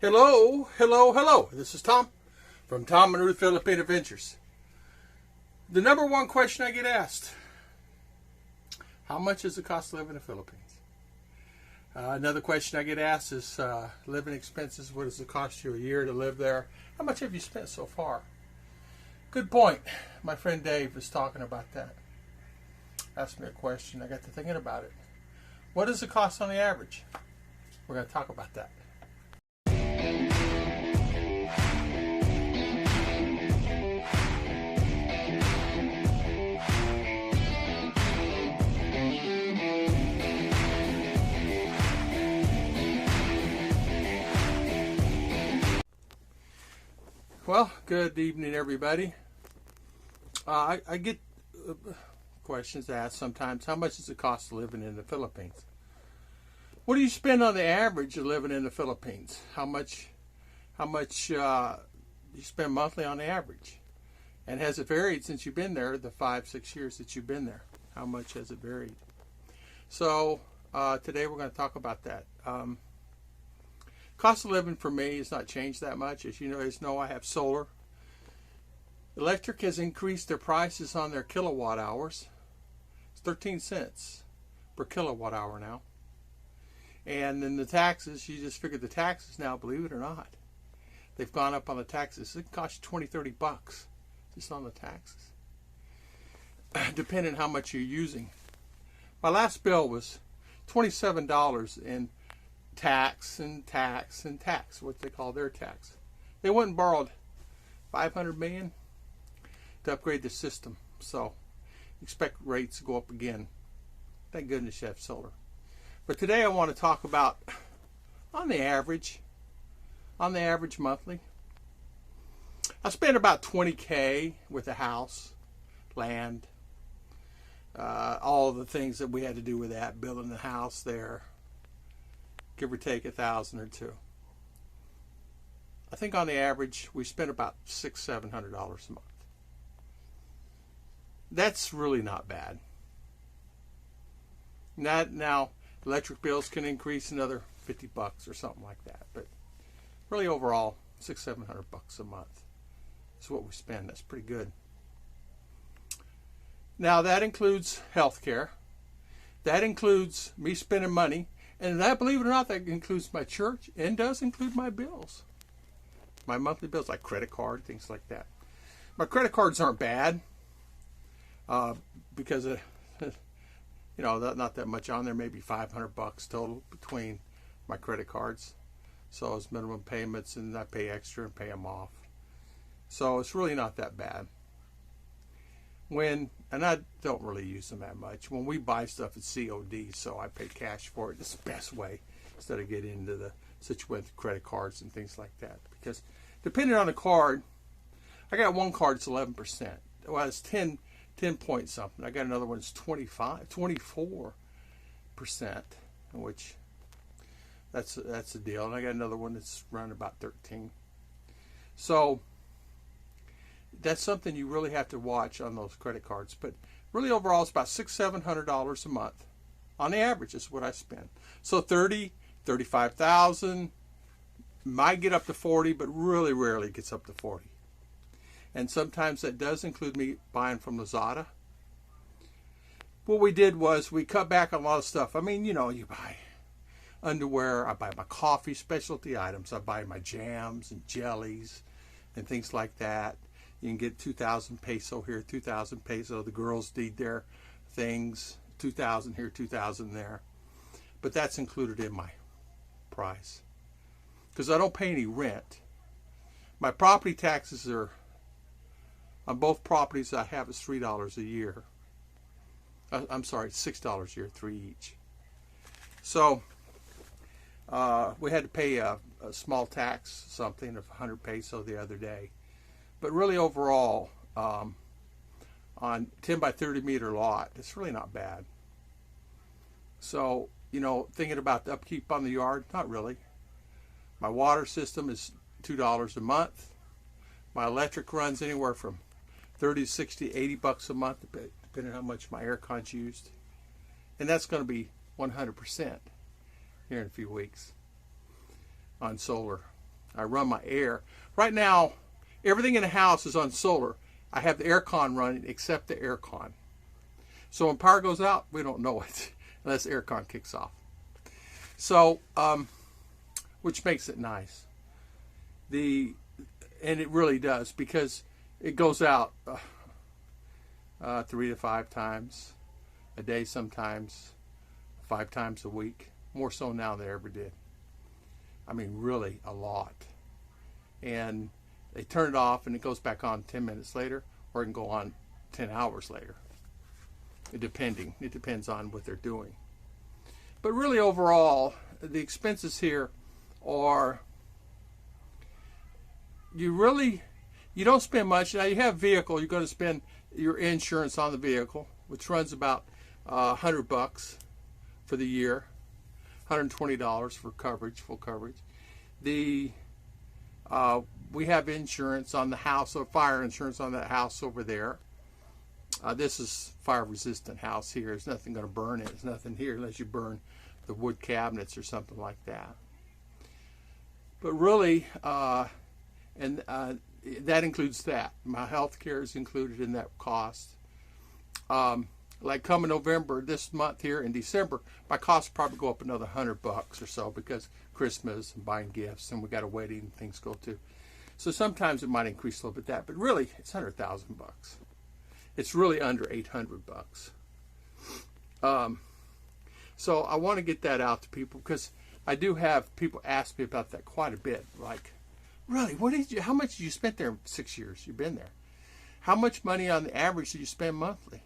Hello, hello, hello. This is Tom from Tom and Ruth Philippine Adventures. The number one question I get asked: how much is the cost of living in the Philippines? Another question I get asked is living expenses. What does it cost you a year to live there? How much have you spent so far? Good point. My friend Dave was talking about that. Asked me a question. I got to thinking about it. What is the cost on the average? We're going to talk about that. Well, good evening, everybody. I get questions asked sometimes. How much does it cost to living in the Philippines? What do you spend on the average of living in the Philippines? How much you spend monthly on the average? And has it varied since you've been there, the 5-6 years that you've been there? How much has it varied? So today we're going to talk about that. Cost of living for me has not changed that much. As you know, I have solar. Electric has increased their prices on their kilowatt hours. It's 13 cents per kilowatt hour now. And then the taxes, you just figure the taxes now, believe it or not, they've gone up on the taxes. It can cost you $20-$30 just on the taxes, depending on how much you're using. My last bill was $27 in tax, what they call their tax. They went and borrowed $500 million to upgrade the system, so expect rates to go up again. Thank goodness you have solar. But today I want to talk about on the average monthly. I spend about $20K with a house, land, all the things that we had to do with that, building the house there. Give or take $1,000 or $2,000. I think on the average we spend about $600-700 a month. That's really not bad. Now electric bills can increase another $50 or something like that, but really overall $600-700 a month is what we spend. That's pretty good. Now that includes health care. That includes me spending money. And that, believe it or not, that includes my church and does include my bills. My monthly bills, like credit card, things like that. My credit cards aren't bad because, not that much on there, maybe $500 total between my credit cards. So it's minimum payments, and I pay extra and pay them off. So it's really not that bad. And I don't really use them that much. When we buy stuff, it's COD, so I pay cash for it. It's the best way instead of getting into the situation with credit cards and things like that. Because depending on the card, I got one card that's 11%. Well, it's 10 point something. I got another one that's 24%, which that's the deal. And I got another one that's around about 13. So that's something you really have to watch on those credit cards. But really overall, it's about $600-700 a month. On the average is what I spend. So $35,000 might get up to 40, but really rarely gets up to 40. And sometimes that does include me buying from Lazada. What we did was we cut back on a lot of stuff. I mean, you buy underwear, I buy my coffee specialty items, I buy my jams and jellies and things like that. You can get 2,000 peso here, 2,000 peso. The girls need their things, 2,000 here, 2,000 there. But that's included in my price because I don't pay any rent. My property taxes are, on both properties I have, is $3 a year. I'm sorry, $6 a year, 3 each. So we had to pay a small tax, something of 100 peso the other day. But really overall, on 10 by 30 meter lot, it's really not bad. So, thinking about the upkeep on the yard, not really. My water system is $2 a month. My electric runs anywhere from 30 to 60, $80 a month, depending on how much my air con's used. And that's going to be 100% here in a few weeks on solar. I run my air. Right now, everything in the house is on solar. I have the aircon running except the aircon. So when power goes out, we don't know it unless aircon kicks off. So, which makes it nice. And it really does, because it goes out 3 to 5 times a day, sometimes 5 times a week. More so now than I ever did. I mean, really a lot. And they turn it off and it goes back on 10 minutes later, or it can go on 10 hours later. It depends on what they're doing. But really overall, the expenses here are, you don't spend much. Now you have a vehicle, you're going to spend your insurance on the vehicle, which runs about $100 for the year, $120 for coverage, full coverage. We have insurance on the house, or fire insurance on that house over there. This is fire-resistant house here. There's nothing going to burn it. There's nothing here unless you burn the wood cabinets or something like that. But really, that includes that. My health care is included in that cost. Like coming November, this month here in December, my costs probably go up another $100 or so, because Christmas and buying gifts, and we got a wedding and things go too. So sometimes it might increase a little bit that, but really it's $100,000. It's really under $800. So I want to get that out to people, because I do have people ask me about that quite a bit. Like, really, how much did you spend there in 6 years you've been there? How much money on the average do you spend monthly?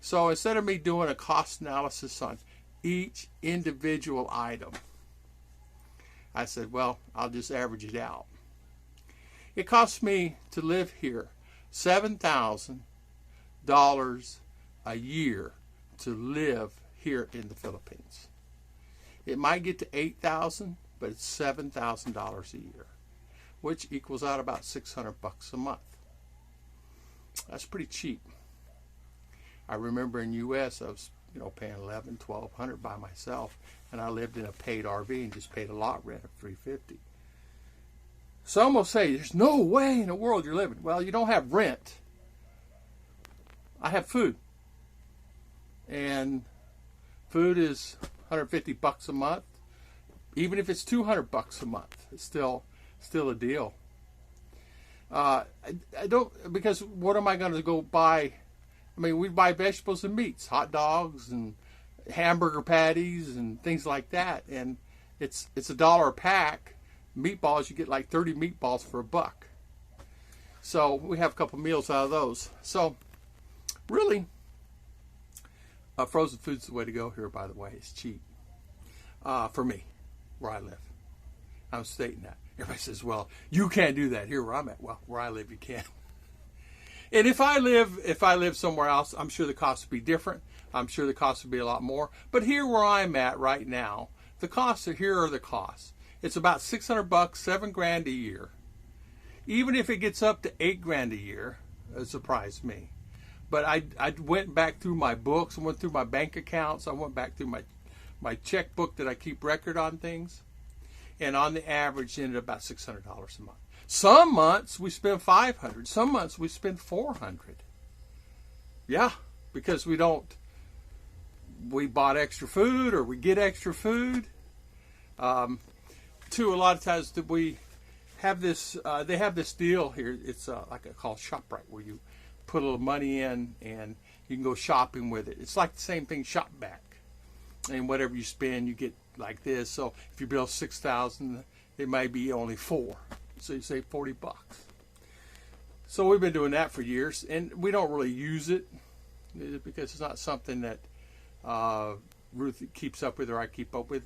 So instead of me doing a cost analysis on each individual item, I said, well, I'll just average it out. It costs me to live here $7,000 a year to live here in the Philippines. It might get to $8,000, but it's $7,000 a year, which equals out about $600 a month. That's pretty cheap. I remember in U.S. I was, paying $1,100, $1,200 by myself, and I lived in a paid RV and just paid a lot rent of $350. Some will say, there's no way in the world you're living. Well, you don't have rent. I have food. And food is $150 a month. Even if it's $200 a month, it's still a deal. I don't, because what am I going to go buy? I mean, we buy vegetables and meats, hot dogs and hamburger patties and things like that, and it's $1 a pack. Meatballs, you get like 30 meatballs for $1. So we have a couple meals out of those. So really, frozen food's the way to go here, by the way. It's cheap for me, where I live. I'm stating that. Everybody says, well, you can't do that here where I'm at. Well, where I live, you can. And if I live somewhere else, I'm sure the costs would be different. I'm sure the costs would be a lot more. But here where I'm at right now, the costs are the costs. It's about $600, $7,000 a year. Even if it gets up to $8,000 a year, it surprised me. But I went back through my books, I went through my bank accounts, I went back through my checkbook that I keep record on things, and on the average, it ended up about $600 a month. Some months we spend $500. Some months we spend $400. Yeah, because we bought extra food, or we get extra food. Too, a lot of times that we have this, they have this deal here. It's called ShopRite, where you put a little money in and you can go shopping with it. It's like the same thing, shop back. And whatever you spend, you get like this. So if you bill $6,000, it might be only $4,000. So you save $40. So we've been doing that for years, and we don't really use it because it's not something that Ruth keeps up with or I keep up with.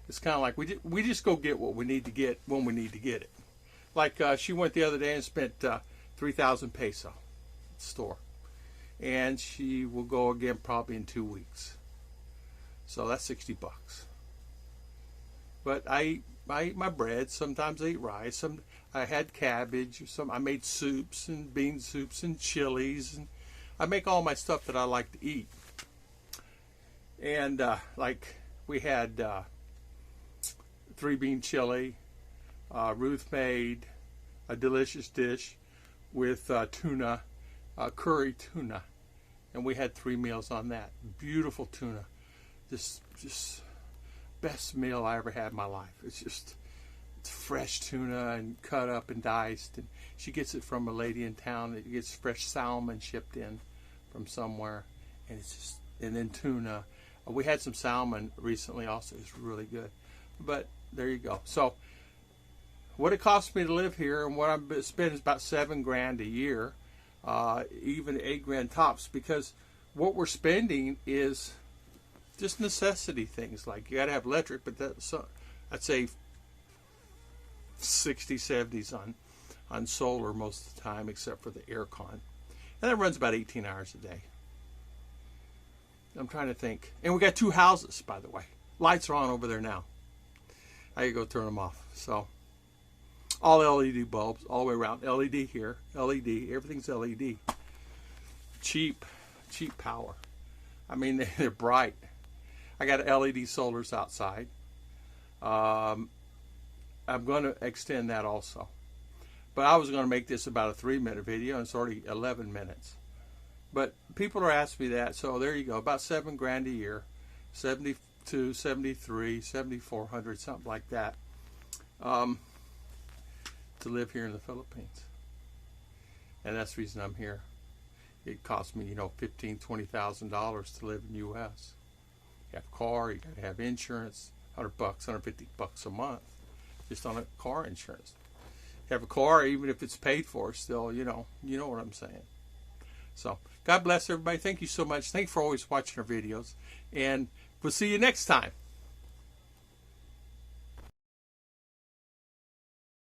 It's kind of like we just go get what we need to get when we need to get it. Like she went the other day and spent 3,000 peso at the store, and she will go again probably in 2 weeks. So that's $60. But I eat my bread. Sometimes I eat rice. I had cabbage. I made soups and bean soups and chilies, and I make all my stuff that I like to eat. And like we had 3-bean chili, Ruth made a delicious dish with tuna, curry tuna, and we had 3 meals on that. Beautiful tuna, just best meal I ever had in my life. It's fresh tuna and cut up and diced, and she gets it from a lady in town that gets fresh salmon shipped in from somewhere, and then tuna. We had some salmon recently also. It's really good. But there you go. So what it costs me to live here and what I spend is about $7,000 a year, even $8,000 tops, because what we're spending is just necessity things. Like you got to have electric, but that's I'd say 60, 70s on solar most of the time, except for the aircon, and that runs about 18 hours a day. I'm trying to think, and we got 2 houses, by the way. Lights are on over there now. I gotta go turn them off. So all LED bulbs all the way around. LED here, LED, everything's LED. Cheap power. I mean, they're bright. I got LED solars outside. I'm going to extend that also. But I was going to make this about a 3-minute video, and it's already 11 minutes. But people are asking me that, so there you go. About $7,000 a year, 72, 73, 7,400, something like that, to live here in the Philippines. And that's the reason I'm here. It cost me, $15,000, $20,000 to live in the U.S. You have a car, you got to have insurance, $100, $150 a month, just on a car insurance. You have a car, even if it's paid for, still, you know what I'm saying. So, God bless everybody. Thank you so much. Thank you for always watching our videos. And we'll see you next time.